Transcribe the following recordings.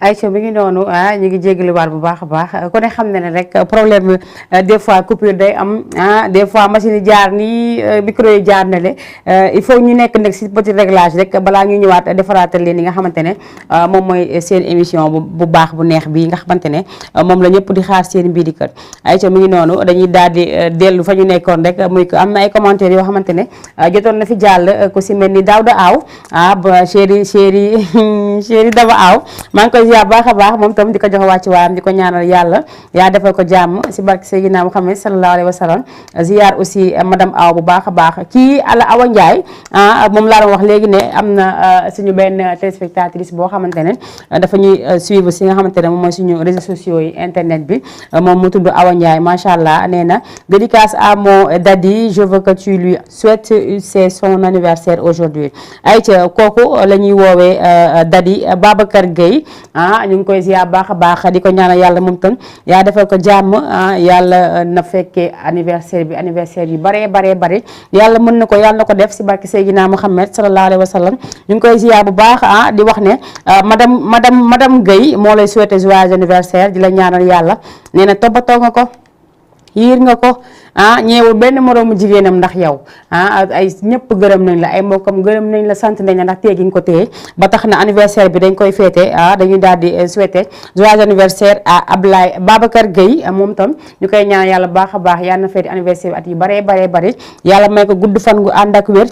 Aïcha mi ngi noonu ñu ngi jégaluwaat bu baax a baax ku ne xam ne rek problème des fois coupure day am des fois machine yi jaar nii micro yi jaar na le il faut ñu nekk nag si petit réglage rek balaa ñu ñëwaat defaraatal leen yi nga xamante ne moom mooy seen émission bu baax bu neex bi nga xamante ne moom la ñëpp di xaar seen mbiri kër. Aïcha mi ngi noonu dañuy daal di dellu fa ñu nekkoon rek muy ko am na ay commentaires yoo xamante ne jotoon na fi jàll ku si mel ni Daouda Aw ba chéri Daba Aw maa ngi koy ziar baax a baax moom tam di ko jox wàcc waayam di ko ñaanal yàlla yaa defal ko jàmm si barke Seydina Muhammad sallallahu alayhi wa sallam ziar aussi madame Aw bu baax a baax kii Alla Awa Ndiaye moom laa doon wax léegi ne am na suñu benn téléspectatrice boo xamante ne dafa ñuy suivre si nga xamante ne moom mooy suñu réseaux sociaux yi internet bi moom mu tudd Awa Ndiaye macha allah nee na dédicace à mon daddy je veux que tu lui souhaites c'est son anniversaire aujourd'hui ayca kooku la ñuy woowee daddy Babacar Gueye ñu ngi koy ziar baax a baax di ko ñaanal yàlla moom tam yaa defal ko jàmm yàlla na fekkee anniversaire yu bare yàlla mën na ko yàlla na ko def si barke Seydina Muhammad sallallahu alayhi wa sallam ñu ngi koy ziar bu baax di wax ne madame Gueye moo lay souhaiter joyeux anniversaire di la ñaanal yàlla nee na toppatoo nga ko yiir nga ko ñeewul benn moroomu jigéenam ndax yow ay ñëpp gërëm nañ la ay mbokkam gërëm nañ la sant nañ la ndax téye gi nga ko téye ba tax na anniversaire bi dañ koy féete dañuy daal di souhaiter joyeux anniversaire à Ablaye Babacar Gueye moom tam ñu koy ñaan yàlla baax a baax yàlla na féete anniversaire bi at yu bari yàlla may ko gudd fan gu ànd ak wér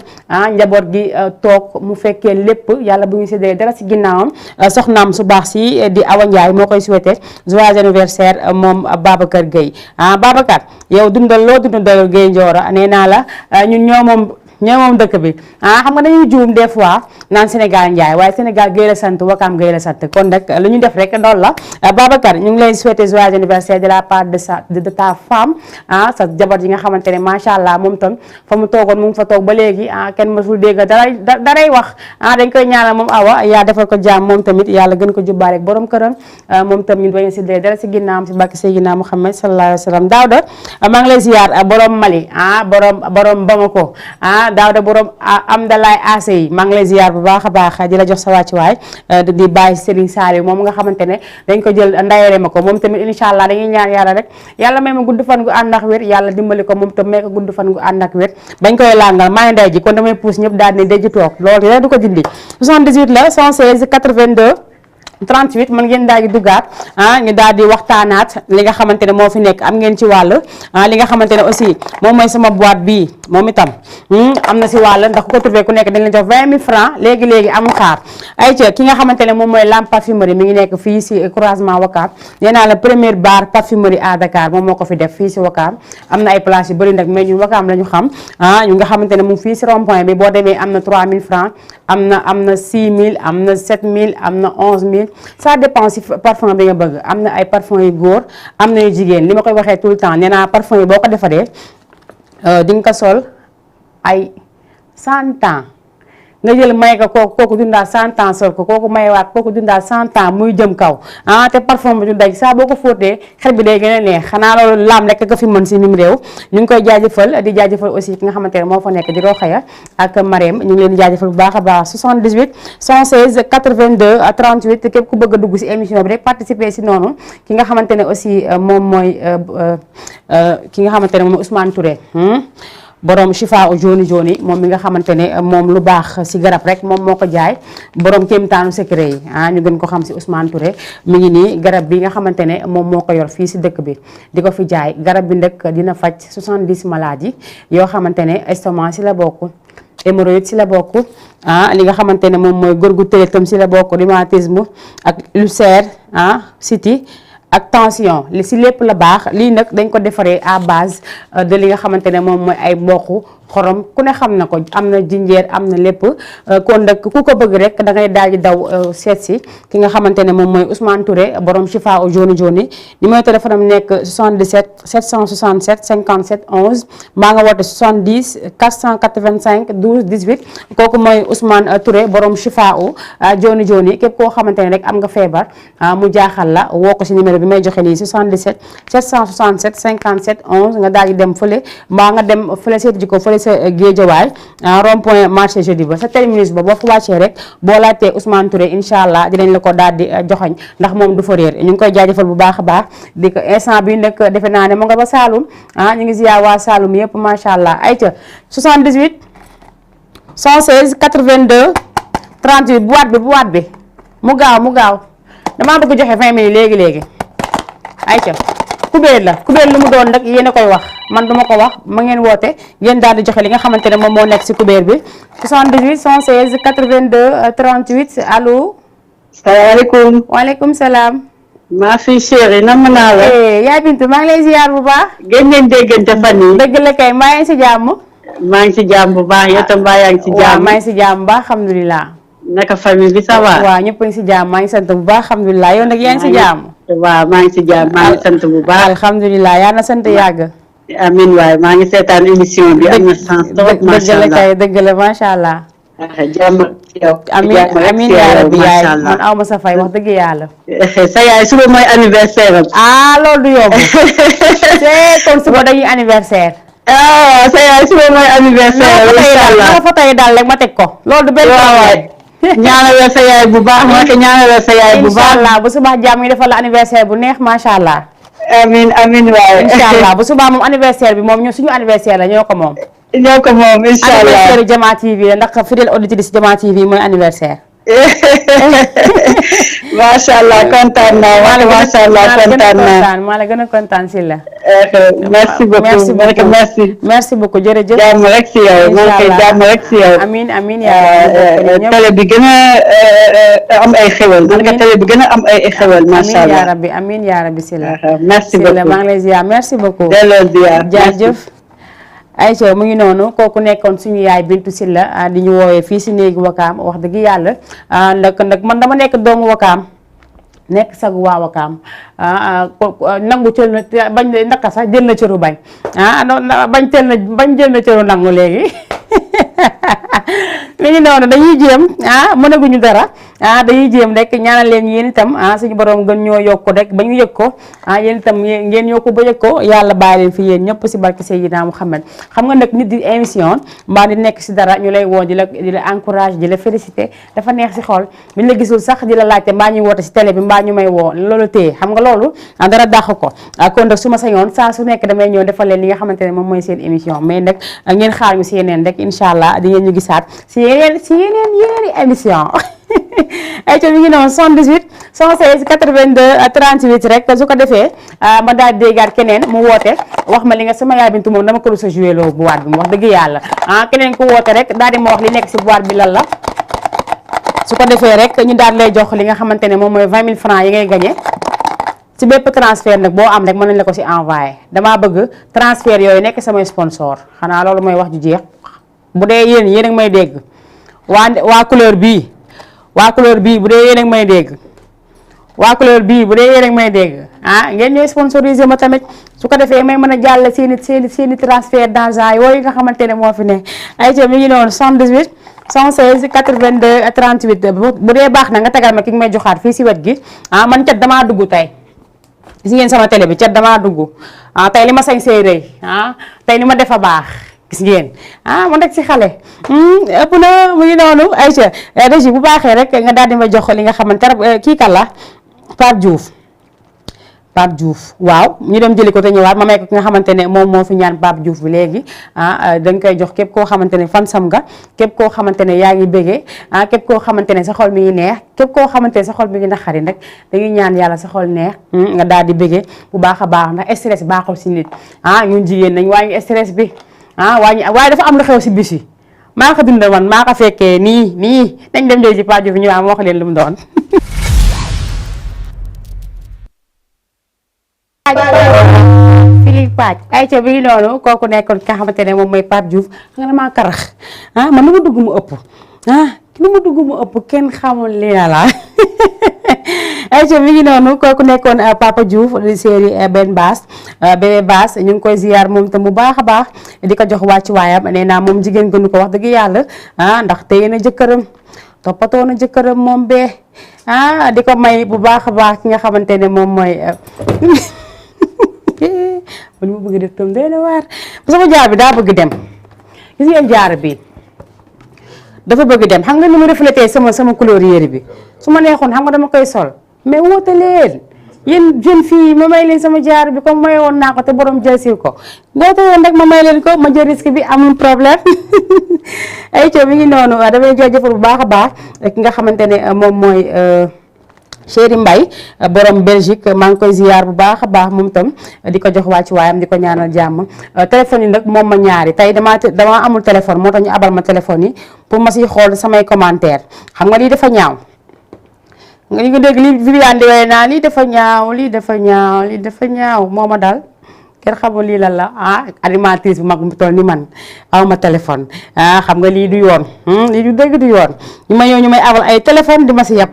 njaboot gi toog mu fekkee lépp yàlla bu ñu séddee dara si ginnaawam soxnaam su baax si di Awa Ndiaye moo koy souhaiter joyeux anniversaire moom Babacar Gueye Babacar yow dundal loo dund doyul Gueye Ndioro nee naa la ñun ñoo moom dëkk bi xam nga dañuy juum des fois naan Sénégal Ndiaye waaye Sénégal Gueye la sant Wakaam Gueye la sant kon nag lu ñu def rek loolu la Babacar ñu ngi lay souhaiter joyeux anniversaire de la part de ta femme sa jabar yi nga xamante ne macha allah moom tam fa mu toogoon mu ngi fa toog ba léegi kenn mësul dégg daray wax dañ koy ñaanal moom Awa yaa defal ko jàmm moom tamit yàlla gën ko jubbaale ak borom këram moom tam ñu bañ a séddale dara si ginnaawam si barke Seydina Muhammad sallallahu alayhi wa sallam Daouda maa ngi lay ziar borom Mali borom Bamako Daouda borom Amdalaay Ase yi maa ngi lay ziar bu baax a baax di la jox sa wàccuwaay di bàyyi Serigne Saliou moom nga xamante ne dañ ko jël ndayere ma ko moom tamit incha allah dañuy ñaan yàlla rek yàlla may ma gudd fan gu ànd ak wér yàlla dimbali ko moom tam may ko gudd fan gu ànd ak wér bañ koy langal maa ngi ndey ji kon damay pousse ñëpp daal di ne dëj toog loolu rek du ko dindi 78 la 116 82 38 mën ngeen daal di duggaat ñu daal di waxtaanaat li nga xamante ne moo fi nekk am ngeen ci wàll li nga xamante ne aussi moom mooy sama boîte bii moom itam am na si wàll ndax ku ko trouvé ku nekk dañ leen jox 20 000 francs léegi amul xaar ayca ki nga xamante ne moom mooy Lamp Parfumerie mi ngi nekk fii si croisement Wakaam nee naa la première bar parfumerie à Dakar moom moo ko fi def fii si Wakaam am na ay places yu bëri nag mais ñun Wakaam la ñu xam ñu nga xamante ne mu fii si rond point bi boo demee am na 3 000 francs am na 6 000 am na 7 000 am na 11 000 ça dépend si parfum bi nga bëgg am na ay parfum yu góor am na yu jigéen li ma koy waxee tout le temps nee naa parfum yi boo ko defaree di nga ko sol ay 100 ans nga jël may ko kooku dundaal 100 ans sol ko kooku mayewaat kooku dundaal 100 ans muy jëm kaw te parfum bi du daj saa boo ko fóotee xel bi day gën a neex xanaa loolu laam rek nga fi mën si mim réew ñu ngi koy jaajëfal di jaajëfal aussi ki nga xamante ne moo fa nekk di Rokhaya ak Marème ñu ngi leen di jaajëfal bu baax a baax 78 116 82 38 képp ku bëgg a dugg si émission bi rek participer si noonu ki nga xamante ne aussi moom mooy ki nga xamante ne moom Ousmane Touré borom Chifa joni moom mi nga xamante ne moom lu baax si garab rek moom moo ko jaay borom kéemtaanu secret yi ñu gën ko xam si Ousmane Touré mi ngi nii garab bi nga xamante ne moom moo ko yor fii si dëkk bi di ko fi jaay garab bi ndëkk dina faj 70 maladies yoo xamante ne estomac si la bokk hémorroïde si la bokk li nga xamante ne moom mooy góor gu tële tam si la bokk rhumatisme ak ulcère siti ak tension li si lépp la baax lii nag dañ ko defaree à base de li nga xamante ne moom mooy ay mboq xorom ku ne xam na ko am na jinjeer am na lépp kon nag ku ko bëgg rek da ngay daal di daw seet si ki nga xamante ne moom mooy Ousmane Touré borom Chifa joni numéro téléphone am nekk 77 767 57 11 maa nga woote 70 485 12 18 kooku mooy Ousmane Touré borom Chifa joni képp koo xamante ne rek am nga feebar mu jaaxal la woo ko si numéro numéro bi may joxe nii 77 767 57 11 nga daal di dem fële mbaa nga dem fële seeti ji ko fële sa Géejawaay rond point marché jeudi ba sa terminus ba boo fa wàccee rek boo laajtee Ousmane Touré incha allah dinañ la ko daal di joxoñ ndax moom du fa réer ñu ngi koy jaajëfal bu baax a baax di ko instant bi nag defe naa ne mu nga ba Saloum ñu ngi ziar waa Saloum yëpp macha allah ayca 78 116 82 38 bu waat bi mu gaaw damaa bëgg joxe 20 minutes léegi ayca kubéer lu mu doon nag yéen a koy wax man duma ko wax ma ngeen woote ngeen daal di joxe li nga xamante ne moom moo nekk si kubéer bi 78 116 82 38 allo. salaamaaleykum. waaleykum salaam. maa fi chérie nam naa la. yaay Bintu maa ngi lay ziar bu baax. gën ngeen déggante fan yi. dëgg la kay maa ngi si jàmm. maa ngi si jàmm bu baax yow tam yaa ngi si jàmm. waaw maa ngi si jàmm bu baax alhamdulilah. naka famille bi ça va. waaw ñëpp a ngi si jàmm maa ngi sant bu baax alhamdulilah yow nag yaa ngi si jàmm. waaw maa ngi si jàmm maa ngi sant bu baax. alhamdulilah yaa na sant yàgg. amiin waay maa ngi seetaan émission bi am na sens trop macha allah dëgg la macha allah. jàmm ci yow. amiin yaa rabbi yaay man aw ma sa fay wax dëgg yàlla. sa yaay suba mooy anniversaire am. loolu du yomb. c'est kon suba dañuy anniversaire. sa yaay suba mooy anniversaire am. incha allah fa tey daal rek ma teg ko. loolu du benn waay ñaanalal sa yaay bu baax ma ko ñaanalal sa yaay bu baax. incha allah bu subaa jàmm ñu defal la anniversaire bu neex macha allah. amiin waay. incha allah bu subaa moom anniversaire bi moom suñu anniversaire la ñoo ko moom. ñoo ko moom incha allah anniversaire Jama TV la ndax fidèle auditrice Jama TV mooy anniversaire. macha allah kontaan naa macha allah kontaan naa maa la gën a kontaan si la. merci beaucoup merci beaucoup jërëjëf. jàmm rek si yow. maa ngi koy jàmm rek si yow. amiin yaa télé bi gën a am ay xewal. télé bi gën a am ay xewal macha allah. amiin yaa rabbi si la. merci beaucoup maa ngi lay ziar merci beaucoup. delloo ziar jaajëf. Aïcha mu ngi noonu kooku nekkoon suñu yaay Bintu Silla di ñu woowee fii si néegu Wakaam wax dëgg yàlla nag man dama nekk doomu Wakaam nekk sagu waa Wakaam nangu cël na bañ ndaka sax jël na cëru bañ bañ jël na cëru nangu léegi mi ngi noonu dañuy jéem mënaguñu dara dañuy jéem rek ñaanal leen yéen itam suñu borom gën ñoo yokk rek ba ñu yëg ko yéen itam ngeen yokku ba yëg ko yàlla bàyyi leen fi yéen ñëpp si barke Seydina Muhammad xam nga nag nit di émission mbaa di nekk si dara ñu lay woo di la encourage di la félicité dafa neex si xol biñ la gisul sax di la laajte mbaa ñuy woote si télé bi mbaa ñu may woo loolu téye xam nga loolu dara dàq ko kon nag su ma sañoon saa su nekk damay ñëw defal leen li nga xamante ne moom mooy seen émission mais nag ngeen xaar ñu si yeneen rek incha allah di ngeen ñu gisaat si yeneen émission ay co mi ngi noonu 78 116 82 38 rek su ko defee ma daal di déggaat keneen mu woote wax ma li nga sama yaay Bintu moom dama ko sa joué loo boîte bi mu wax dëgg yàlla keneen ku woote rek daal di ma wax li nekk si boîte bi lan la su ko defee rek ñu daal lay jox li nga xamante ne moom mooy 20 000 francs yi ngay gagné si bépp transfert nag boo am rek mën nañ la ko si envoyé damaa bëgg transfert yooyu nekk samay sponsor xanaa loolu mooy wax ju jeex bu dee yéen a may dégg waa couleur bii bu dee yéen a may dégg waa couleur bii bu dee yéen a may dégg ngeen ñooy sponsorisé ma tamit su ko defee may mën a jàll seeni transfert d'argent yooyu nga xamante ne moo fi ne ay ca mi ngi noonu 78 116 82 38 bu dee baax na nga tegal ma ki nga may joxaat fii si wet gi man cat damaa dugg tey gis ngeen sama télé bi cat damaa dugg tey li ma sañ see rëy tey li ma defa baax gis ngeen man rek si xale ëpp na mu ngi noonu Aïcha régie bu baaxee rek nga daal di ma jox li nga xamante ne kii kan la Pape Diouf waaw ñu dem jëli ko te ñëwaat ma may ko ki nga xamante ne moom moo fi ñaan Pape Diouf bi léegi dañ koy jox képp koo xamante ne fan sam nga képp koo xamante ne yaa ngi bégee képp koo xamante ne sa xol mi ngi neex képp koo xamante ne sa xol mi ngi naqari nag dañuy ñaan yàlla sa xol neex nga daal di bégee bu baax a baax ndax stress baaxul si nit ñun jigéen nañ wàññi stress bi waaye dafa am lu xew si bis yi maa ko dund man maa ko fekkee nii dañ dem jël ci Pape Diouf ñu am wax leen lu mu doon Philippe Paaj ay ca bi noonu kooku nekkoon ki nga xamante ne moom mooy Pape Diouf nga damaa karax man nu ma dugg mu ëpp nu ma dugg mu ëpp kenn xamul li la ay ca mi ngi noonu kooku nekkoon Papa Diouf di série Ben Bass bébé Bass ñu ngi koy ziyaar moom tam bu baax a baax di ko jox wàcc waayam nee naa moom jigéen gënu ko wax dëgg yàlla ndax téye na jëkkëram toppatoo na jëkkëram moom bee di ko may bu baax a baax ki nga xamante ne moom mooy man ma bëgg def tam doy na waar sama jaar bi daa bëgg dem gis ngeen jaar bi dafa bëgg dem xam nga ni mu reflété sama couleur yére bi su ma neexoon xam nga dama koy sol mais woote leen yéen jeune fille ma may leen sama jaar bi comme may woon naa ko te borom jël si ko woote leen rek ma may leen ko ma jël risque bi amul problème ay co mi ngi noonu damay jaajëfal bu baax a baax ki nga xamante ne moom mooy Chéri Mbaye borom Belgique maa ngi koy ziyaar bu baax a baax moom tam di ko jox wàcc waayam di ko ñaanal jàmm téléphone yi nag moom ma ñaari tey dama amul téléphone moo tax ñu abal ma téléphone yi pour ma siy xool samay commentaire xam nga lii dafa ñaaw nga ñu ko dégg li Viviane di waye naa lii dafa ñaaw lii dafa ñaaw moo ma dal kenn xamul lii lan la animatrice bu mag bu toll ni man aw ma téléphone xam nga lii du yoon lii du dëgg du yoon ñu ma ñëw ñu may abal ay téléphone di ma si yàpp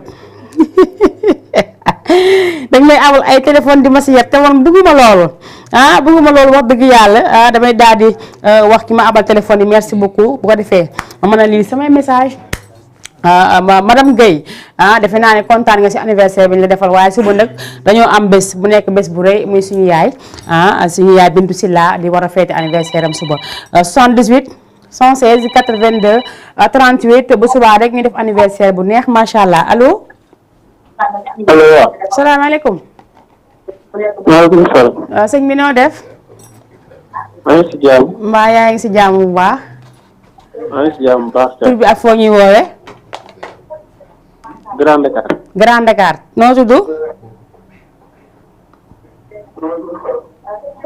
dañ may abal ay téléphone di ma si yàpp te man bëgguma loolu wax dëgg yàlla damay daal di wax ki ma abal téléphone yi merci beaucoup bu ko defee ma mën a lire samay message madame Guèye defe naa ne kontaan nga si anniversaire bi ñu la defal waaye suba nag dañoo am bés bu nekk bés bu rëy muy suñu yaay Bintu Silla di war a feete anniversaire am suba 78 116 82 38 bu subaa rek ñu def anniversaire bu neex macha allah allo. allo waaw. salaamaaleykum. maaleykum salaam. sëñ bi noo def. maa ngi si jàmm. mbaa yaa ngi si jàmm bu baax. maa ngi si jàmm bu baax. tur bi ak foo ñuy woowee. Grand Dakar. Grand Dakar noo tudd.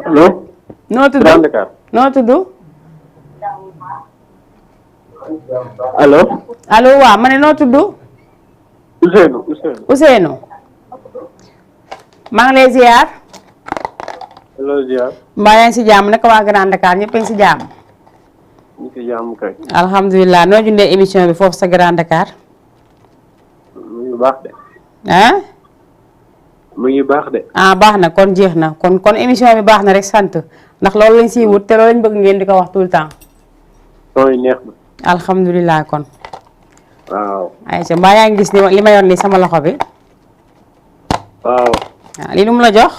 allo. noo tudd Grand Dakar. noo tudd. allo. allo waaw ma ne noo tudd. Ousseynou. maa ngi lay ziar. allo ziar. mbaa yaa ngi si jàmm naka waa Grand Dakar ñëpp a ngi si jàmm. ñu ngi si jàmm kay. alhamdulilah noo jundee émission bi foofu sa Grand Dakar. mu ngi baax de. mu ngi baax de. baax na kon jeex na kon émission bi baax na rek sant ndax loolu lañ siy wut te loolu lañ bëgg ngeen di ko wax tout le temps. son yi neex na. alhamdulilah kon. waaw. ayca mbaa yaa ngi gis li ma yor nii sama loxo bi. waaw. lii nu mu la jox.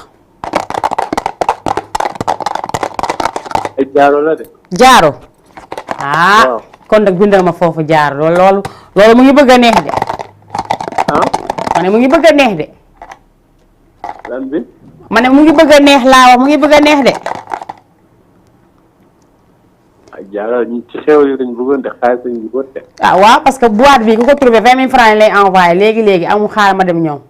ay jaaro la de. jaaro. waaw. kon nag bindal ma foofu jaaro loolu mu ngi bëgg a neex de. ma ne mu ngi bëgg a neex de. lan bi. ma ne mu ngi bëgg a neex laa wax mu ngi bëgg a neex de. ay jaaro ñu ci xew yi dañ bëggoon de xaalis lañ bëggoon de. waaw parce que boîte bi ku ko trouvé 20 000 francs lay envoyé léegi amul xaar ma dem ñoom.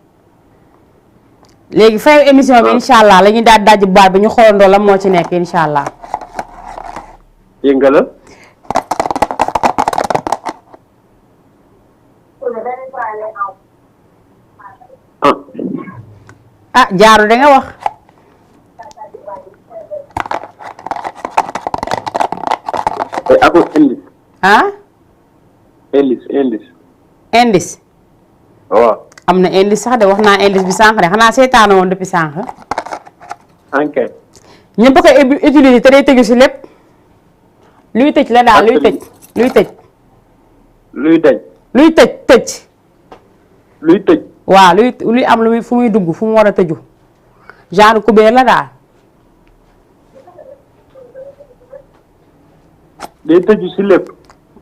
léegi fayu émission bi incha allah la ñuy daal dajji boîte bi ñu xoolandoo la moo ci nekk incha allah. yëngalal. jaaru da nga wax. ako indice. indice. waaw. am na indice sax de wax naa indice bi sànq de xanaa seetaana woon depuis sànq. enquête. ñëpp a koy utiliser te day tëju si lépp. luy tëj la daal luy tëj. luy tëj. luy daj. luy tëj tëj. luy tëj. waaw luy am lu muy fu muy dugg fu mu war a tëju. genre kubéer la daal. day tëju si lépp.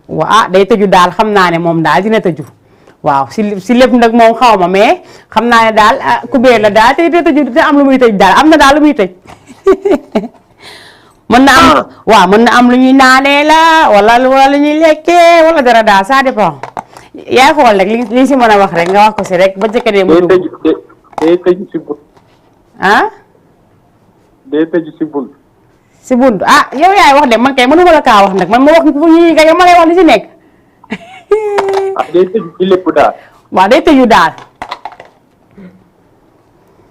waaw day tëju daal xam naa ne moom daal dina tëju. waaw si lépp nag moom xaw ma mais xam naa ne daal kubéer la daal te tëju te am lu muy tëj daal am na daal lu muy tëj. mën na am waaw mën na am lu ñuy naanee la wala lu ñuy lekkee wala dara daal ça dépend. yaay xool rek li si mën a wax rek nga wax ko si rek ba jëkkënee mu dugg. day tëju si bunt. day tëju si bunt. si bunt yow yaay wax de man kay mënu ma la kaa wax nag man ma wax fu ñuy kay ma lay wax li si nekk. day tëju si lépp daal. waaw day tëju daal.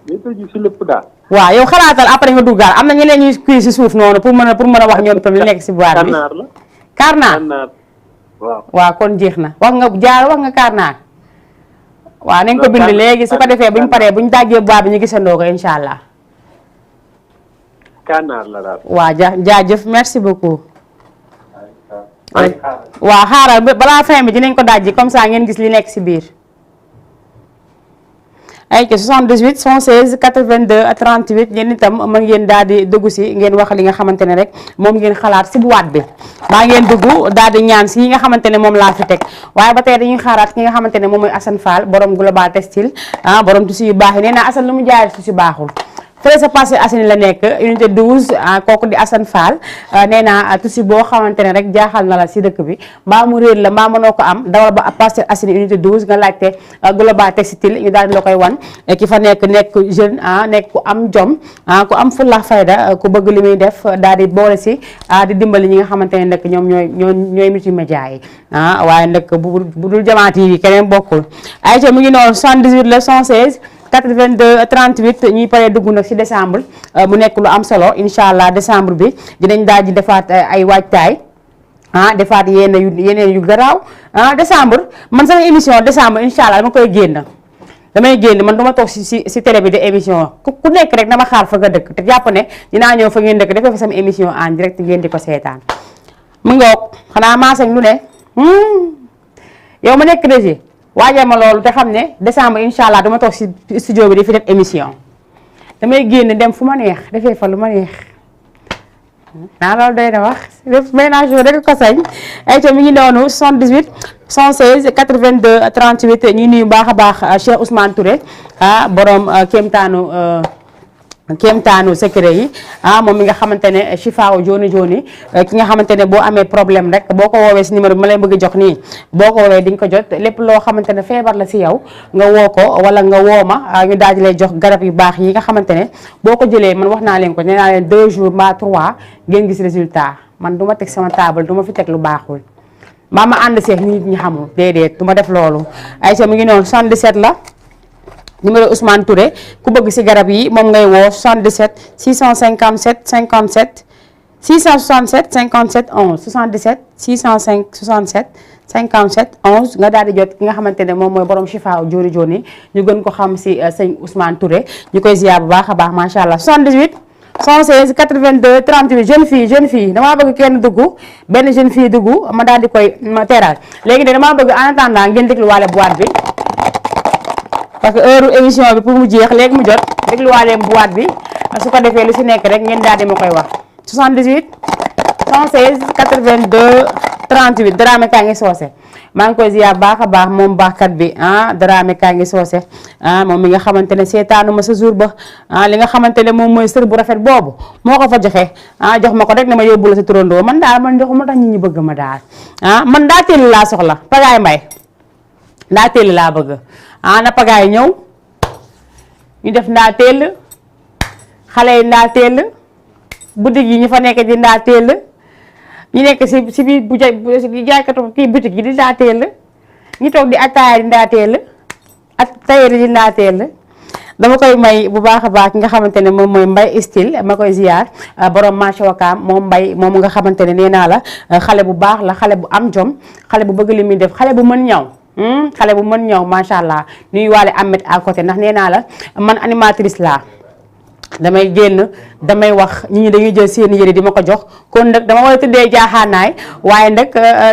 day tëju si lépp daal. waaw yow xalaatal après nga duggaal am na ñeneen ñuy kuy si suuf noonu pour mën a wax ñoom itam li nekk si boîte bi. karnaar la. karnaar waaw. waaw kon jeex na wax nga jaar wax nga karnaar. waaw nañ ko bind léegi su ko defee buñ paree buñ dajjee boîte bi ñu gisandoo ko incha allah. karnaar la daal. waaw jaajëf merci beaucoup. waaw xaaral balaa fin bi dinañ ko dajji comme ça ngeen gis li nekk si biir. ay ci 78 116 82 38 yéen itam mën ngeen daal di dugg si ngeen wax li nga xamante ne rek moom ngeen xalaat si boîte bi baa ngeen dugg daal di ñaan si yi nga xamante ne moom laa fi teg waaye ba tey dañuy xaaraat ki nga xamante ne moom mooy Assane Fall borom Global Textile borom tissu yu baax yi nee naa Assane lu mu jaayee tissu baaxul fële sa passé Assane la nekk unité 12 kooku di Assane Fall nee naa tissu boo xamante ne rek jaaxal na la si dëkk bi mbaa mu réer la mbaa mënoo ko am dawal ba passé Assane unité 12 nga laajte Global Textile ñu daal di la koy wan ki fa nekk jeune nekk ku am jom ku am fulla fayda ku bëgg li muy def daal di boole si di dimbali ñi nga xamante ne nag ñoom ñooy multimédia yi waaye nag bu dul jamaat yi keneen bokkul ay ca mu ngi noonu 78 la 116 82 38 ñuy paree dugg nag ci décembre mu nekk lu am solo incha allah décembre bi dinañ daal di defaat ay waajtaay defaat yeneen yu garaaw décembre man sama émission décembre incha allah dama koy damay génn man duma toog si télé bi de émission ku nekk rek dama xaar fa nga dëkk te jàpp ne dinaa ñëw fa ngeen dëkk defee fa sama émission en direct ngeen di ko seetaan mu ngoog xanaa maasañ lu ne yow ma nekk régie waajal ma loolu te xam ne décembre incha allah dama toog si studio bi di fi def émission damay génn dem fu ma neex defee fa lu ma neex naa loolu doy na wax def ménage rek ko sañ ay ta mi ngi noonu 78 116 82 38 ñuy nuyu baax a baax Cheikh Ousmane Touré borom kéemtaanu secret yi moom mi nga xamante ne chifaaw joni joni ki nga xamante ne boo amee problème rek boo ko woowee si numéro bi ma lay bëgg jox nii boo ko woowee di nga ko jot lépp loo xamante ne feebar la si yow nga woo ko wala nga woo ma ñu daal di lay jox garab yu baax yi nga xamante ne boo ko jëlee man wax naa leen ko nee naa leen 2 jours mbaa 3 ngeen gis résultat man du ma teg sama table du ma fi teg lu baaxul maa ma ànd seex nit ñi xamul déedéet du ma def loolu Aïcha mi ngi noonu 77 la numéro Ousmane Touré ku bëgg ci garab yi moom ngay woo 77 657 57 667 57 11 77 667 57 11 nga daal di jot ki nga xamante ne moom mooy borom chifaaw joni joni ñu gën ko xam ci sëñ Ousmane Touré ñu koy ziar bu baax a baax macha allah 78 116 82 38 jeune fille damaa bëgg kenn dugg benn jeune fille dugg ma daal di koy teral léegi de damaa bëgg en attendant ngeen dégluwaale boîte bi. parce que heure émission bi pour mu jeex léegi mu jot dégluwaaleem boîte bi su ko defee lu si nekk rek ngeen daal di ma koy wax 78 116 82 38 Dramé kaa ngi soose maa ngi koy ziar baax a baax moom baaxkat bi Dramé kaa ngi soose moom mi nga xamante ne seetaanu ma sa jour ba li nga xamante ne moom mooy sër bu rafet boobu moo ko fa joxe jox ma ko rek ne ma yóbbu la sa turandoo man daal man jox ma tax nit ñi bëgg ma daal man daa teel laa soxla Pagaay Mbay daa teel laa bëgg na Pagaay ñëw ñu def ndaa teel xale yi ndaa teel boutique yi ñu fa nekk di ndaa teel ñu nekk si biir bu jaaykatu kii boutique yi di ndaa teel ñu toog di ataaya di ndaa teel ak tailleur di ndaa teel dama koy may bu baax a baax ki nga xamante ne moom mooy Mbay style ma koy ziar borom marché Wakaam moom Mbay moom nga xamante ne nee naa la xale bu baax la xale bu am jom xale bu bëgg li muy def xale bu mën ñaw xale bu mën ñëw macha allah nuy waale Ahmed à côté ndax nee naa la man animatrice laa damay génn damay wax ñi dañuy jël seen yére di ma ko jox kon nag dama war a tëddee jaaxaanaay waaye nag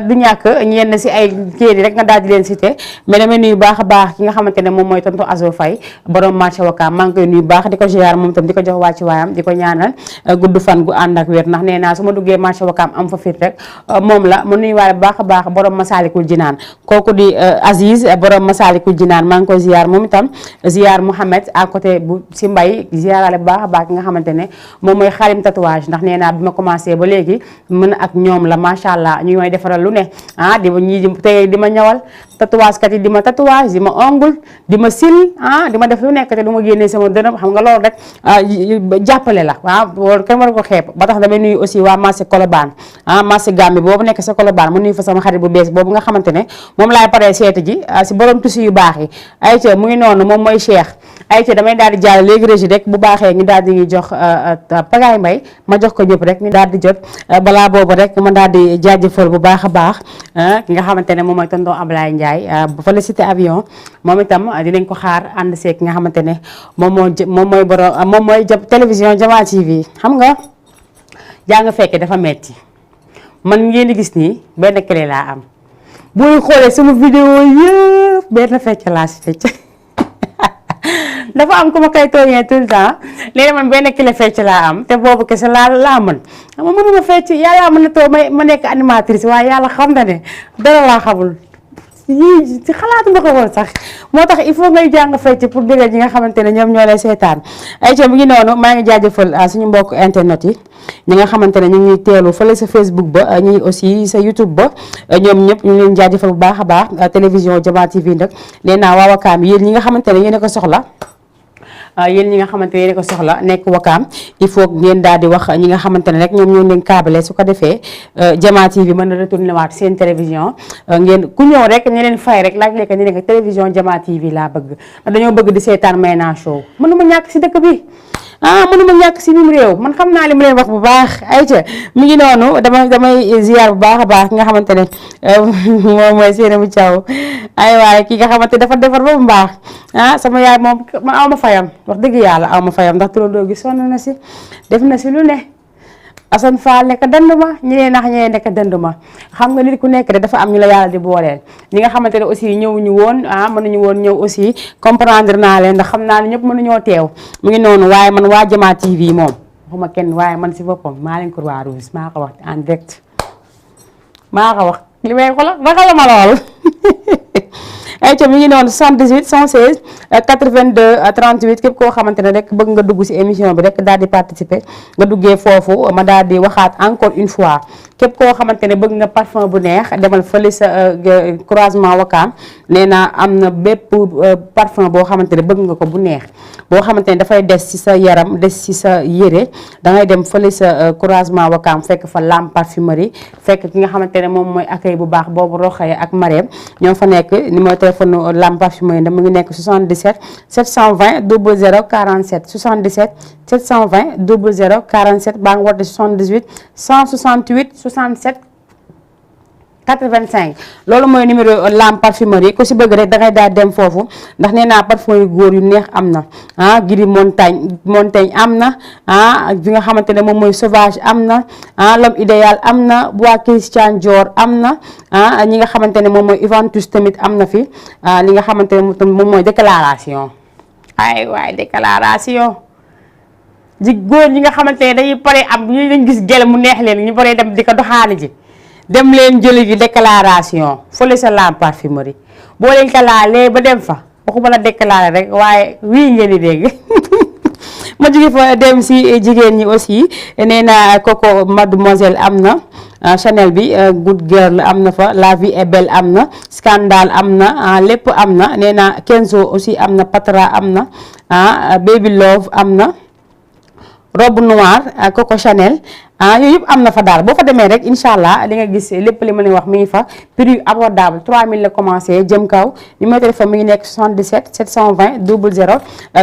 du ñàkk ñenn si ay kii rek nga daal di leen cité mais damay nuyu baax a baax ki nga xamante ne moom mooy tonton Azo Faye borom marché Wakaam maa ngi koy nuyu baax di ko ziar moom tam di ko jox wàcci waayam di ko ñaanal gudd fan gu ànd ak wér ndax nee naa su ma duggee marché Wakaam am fa fit rek moom la mu nuyu waale baax a baax borom Masalikul Jinaan kooku di Aziz borom Masalikul Jinaan maa ngi koy ziar moom itam ziar Mouhamed à côté bu si Mbay ziarale baax a baax ki nga xamante ne moom mooy xaalim tatouage ndax nee naa bi ma commencé ba léegi mën ak ñoom la macha allah ñu may defaral lu ne di ma ñii tey di ma ñawal tatouage kat yi di ma tatouage di ma ongle di ma sil di ma def lu nekk te du ma génnee sama dërëm xam nga loolu rek jàppale la loolu kenn war ko xeeb ba tax damay nuyu aussi waa marché Colobane marché Gambie boobu nekk sa Colobane ma nuyu fa sama xarit bu bees boobu nga xamante ne moom laay paree seeti ji si borom tissu yu baax yi ayca mu ngi noonu moom mooy Cheikh ayca damay daal di jàll léegi régi rek bu baaxee ñu daal di ñuy jox Pagaay Mbay ma jox ko ñëpp rek ñu daal di jot balaa boobu rek ma daal di jaajëfal bu baax a baax ki nga xamante ne moom mooy tonton Ablaye Ndiaye bu fa la cité avion moom itam dinañ ko xaar ànd see ki nga xamante ne moom mooy borom moom mooy télévision Jamaa TV xam nga jaa nga fekke dafa metti man ngeen di gis nii benn clé laa am booy xoolee sama vidéo yëpp benn fecc laa si fecc dafa am ku ma koy tooñee tout le temps léegi man benn clé fecc laa am te boobu kese laa mën xam nga mënuma fecc yàlla mën na too ma nekk animatrice waaye yàlla xam na ne dara laa xamul yii ci xalaatu ma ko woon sax moo tax il faut ngay jàng fecc pour dégg ñi nga xamante ne ñoom ñoo lay seetaan ay ca mu ngi noonu maa ngi jaajëfal suñu mbokk internet yi ñi nga xamante ne ñu ngi teelu fële sa Facebook ba ñu ngi aussi sa YouTube ba ñoom ñëpp ñu ngi leen jaajëfal bu baax a baax télévision Diama TV nag nee naa waa Wakaam yéen ñi nga xamante ne yéen a ko soxla yéen ñi nga xamante ne yéen ko soxla nekk Wakaam il faut ngeen daal di wax ñi nga xamante ne rek ñoom ñoo leen câble su ko defee Diama TV mën na retourner waat seen télévision ngeen ku ñëw rek ñu leen fay rek laaj lekk ni ne télévision Diama TV laa bëgg dañoo bëgg di seetaan Mayna Show mënuma ñàkk si dëkk bi mënuma ñàkk si nim réew man xam naa li mu leen wax bu baax ayca mi ngi noonu damay ziar bu baax a baax ki nga xamante ne moom mooy Seynabou Thiaw ay waaye ki nga xamante dafa defar ba mu baax sama yaay moom man aw ma fayam wax dëgg yàlla aw ma fayam ndax turandoo gi sonn na si def na si lu ne Assane Fall nekk dënd ma ñenee nax ñenee nekk dënd ma xam nga nit ku nekk de dafa am ñu la yàlla di booleel ñi nga xamante ne aussi ñëwuñu woon mënuñu woon ñëw aussi comprendre naa leen ndax xam naa ne ñëpp mënuñoo teew mu ngi noonu waaye man waa Diama TV moom waxuma kenn waaye man si boppam maa leen Croix Rouge maa ko wax en direct maa ko wax li may xoolal ragal ma lool ay ca mi ngi noonu 78 116 82 38 képp koo xamante ne rek bëgg nga dugg ci émission bi rek daal di participer nga duggee foofu ma daal di waxaat encore une fois képp koo xamante ne bëgg nga parfum bu neex demal fële sa croisement Wakaam nee naa am na bépp parfum boo xamante ne bëgg nga ko bu neex boo xamante ne dafay des ci sa yaram des ci sa yére dangay dem fële sa croisement Wakaam fekk fa Lam Parfumerie fekk ki nga xamante ne moom mooy accueil bu baax boobu Roxaya ak Marème ñoo fa nekk numéro téléphone Lam Parfumerie mu ngi nekk 77 720 00 47 77 720 00 47 baa ngi woote 78 168 67 85 loolu mooy numéro Lam Parfumerie ku si bëgg rek dangay daal dem foofu ndax nee naa parfum yu góor yu neex am na Gris Montagne am na bi nga xamante ne moom mooy Sauvage am na L'Homme Idéal am na Bois Christian Dior am na ñi nga xamante ne moom mooy Iventus tamit am na fi li nga xamante ne moom mooy déclaration ay waay déclaration ji góor ñi nga xamante ne dañuy pare am ñu lañ gis gel mu neex leen ñu pare dem di ko doxaani ji dem leen jëli ji déclaration fële sa Lam Parfumerie boo leen ko laalee ba dem fa waxuma la déclaré rek waaye wii ngeen di dégg ma jóge fa dem si jigéen ñi aussi nee na Coco Mademoiselle am na Chanel bi Good Girl am na fa La Vie est Belle am na Scandale am na lépp am na nee na Kenzo aussi am na Patra am na Baby Love am na robe noire Coco Chanel yooyu yëpp am na fa daal boo fa demee rek incha allah di nga gis lépp li ma leen wax mi ngi fa prix abordable 3000 la commencé jëm kaw numéro téléphone mi ngi nekk 77 720 00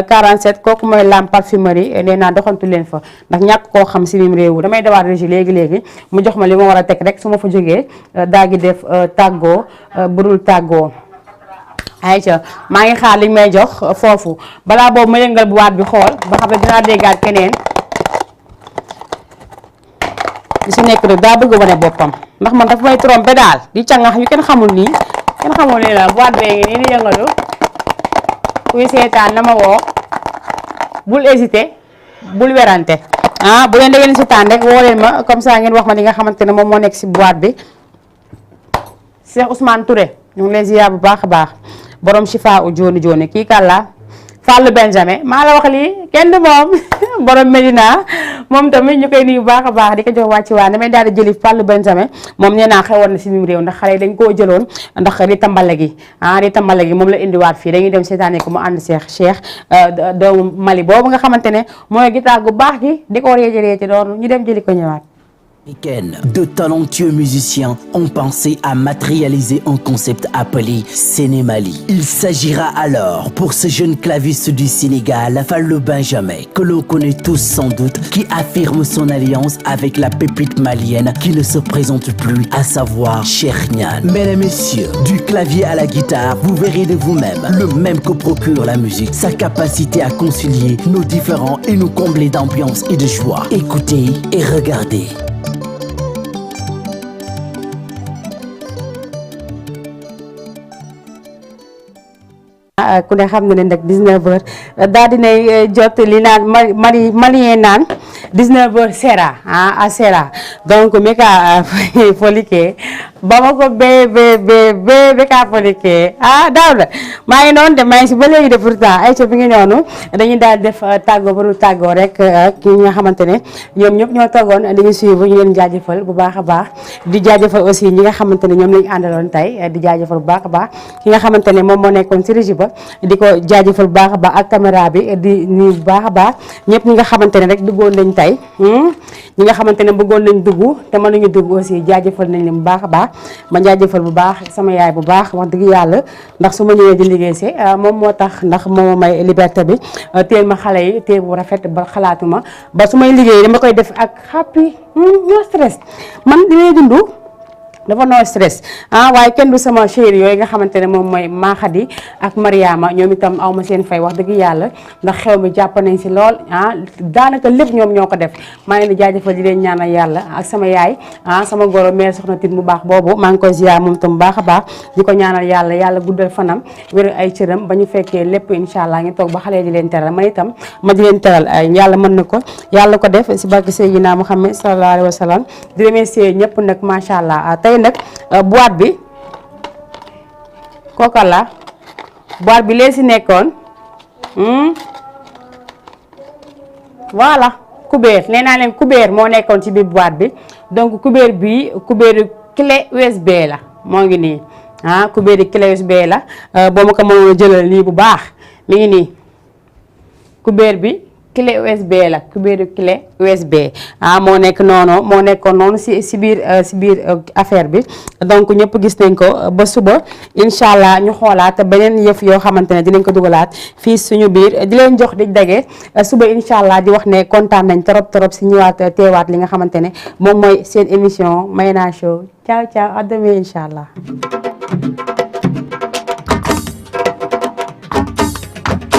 47 kooku mooy Lam Parfumerie nee naa doxantu leen fa ndax ñàkk koo xam si mim réew damay dawaat régi léegi mu jox ma li ma war a teg rek su ma fa jógee daa gi def tàggoo burul tàggoo ayca maa ngi xaar li may jox foofu balaa boobu ma yëngal bu waat bi xool ba xam ne dinaa déggaat keneen li si nekk rek daa bëgg wane boppam ndax man daf may trompé daal di cangax yu kenn xamul nii kenn xamul nii la boîte bee ngi nii di yëngatu kuy seetaan na ma woo bul hésité bul werante bu leen da ngeen seetaan rek woo leen ma comme ça ngeen wax ma li nga xamante ne moom moo nekk si boîte bi Cheikh Ousmane Touré ñu ngi lay ziar bu baax a baax borom Chifa u jooni kii kàlla Fallou Benjamin maa la wax lii kenn du moom borom Medina moom tamit ñu koy nuyu bu baax a baax di ko jox wàcc waa damay daal di jëli Fallou Benjamin moom nee naa xewoon na si mim réew ndax xale yi dañ koo jëloon ndax di tambale gi moom la indiwaat fii dañuy dem seetaane ko mu ànd Cheikh doomu Mali boobu nga xamante ne mooy guitare gu baax gi di ko réeje doonu ñu dem jëli ko ñëwaat. De talentueux musiciens ont pensé à matérialiser un concept appelé Sénémali. Il s'agira alors pour ce jeune claviste du Sénégal, Fallou Benjamin, que l'on connaît tous sans doute, qui affirme son alliance avec la pépite malienne qui ne se présente plus, à savoir Cheikh Niane. Mesdames et messieurs, du clavier à la guitare, vous verrez de vous-même le même que procure la musique, sa capacité à concilier nos différents et nous combler d'ambiance et de joie. Écoutez et regardez. ku ne xam na ne nag 19h daal dinay jot li naan malien naan 19h sera a sera donc Meka Folike Bamako Meka Folike Daouda maa ngi noonu de maa ngi si ba léegi de pourtant ay ca bi ngi noonu dañuy daal def tàggoo baru tàggoo rek ki nga xamante ne ñoom ñëpp ñoo toogoon dañuy suivre ñu leen jaajëfal bu baax a baax di jaajëfal aussi ñi nga xamante ne ñoom lañu àndaloon tey di jaajëfal bu baax a baax ki nga xamante ne moom moo nekkoon ci régie ba di ko jaajëfal bu baax a baax ak caméra bi di nuyu bu baax a baax ñëpp ñi nga xamante ne rek duggoon nañ tey ñi nga xamante ne bëggoon nañ dugg te mënuñu dugg aussi jaajëfal nañ leen bu baax a baax ma jaajëfal bu baax sama yaay bu baax wax dëgg yàlla ndax su ma ñëwee di liggéey si moom moo tax ndax moo may liberté bi teel ma xale yi teel bu rafet ba xalaatuma ba su may liggéey dama koy def ak happy no stress man li may dund dafa no stress waaye kenn du sama chéri yooyu nga xamante ne moom mooy Maxadi ak Mariama ñoom itam aw ma seen fay wax dëgg yàlla ndax xew mi jàpp nañ si lool daanaka lépp ñoom ñoo ko def maa ngi leen di jaajëfal di leen ñaanal yàlla ak sama yaay sama goro mère soxna tit mu baax boobu maa ngi koy ziar moom itam bu baax a baax di ko ñaanal yàlla yàlla guddal fanam wér ay cëram ba ñu fekkee lépp incha allah ngi toog ba xale di leen teral man itam ma di leen teral yàlla mën na ko yàlla ko def si barke Seydina Muhammad sallallahu alayhi wa sallam di remercier ñëpp nag macha allah tey nag boîte bi kooka la boîte bi lee si nekkoon voilà kubéer nee naa leen kubéer moo nekkoon ci biir boîte bi donc kubéer bi kubéeru clé USB la moo ngi nii kubéeru clé USB la boo ma ko mënoon a jëlal nii bu baax mi ngi nii kubéer bi clé USB la kubéeru clé USB moo nekk noonu moo nekkoon noonu si biir affaire bi donc ñëpp gis nañ ko ba suba incha allah ñu xoolaat beneen yëf yoo xamante ne dinañ ko dugalaat fii suñu biir di leen jox di dage suba incha allah di wax ne kontaan nañ trop si ñëwaat teewaat li nga xamante ne moom mooy seen émission Mayna Show ciao ciao à demain incha allah.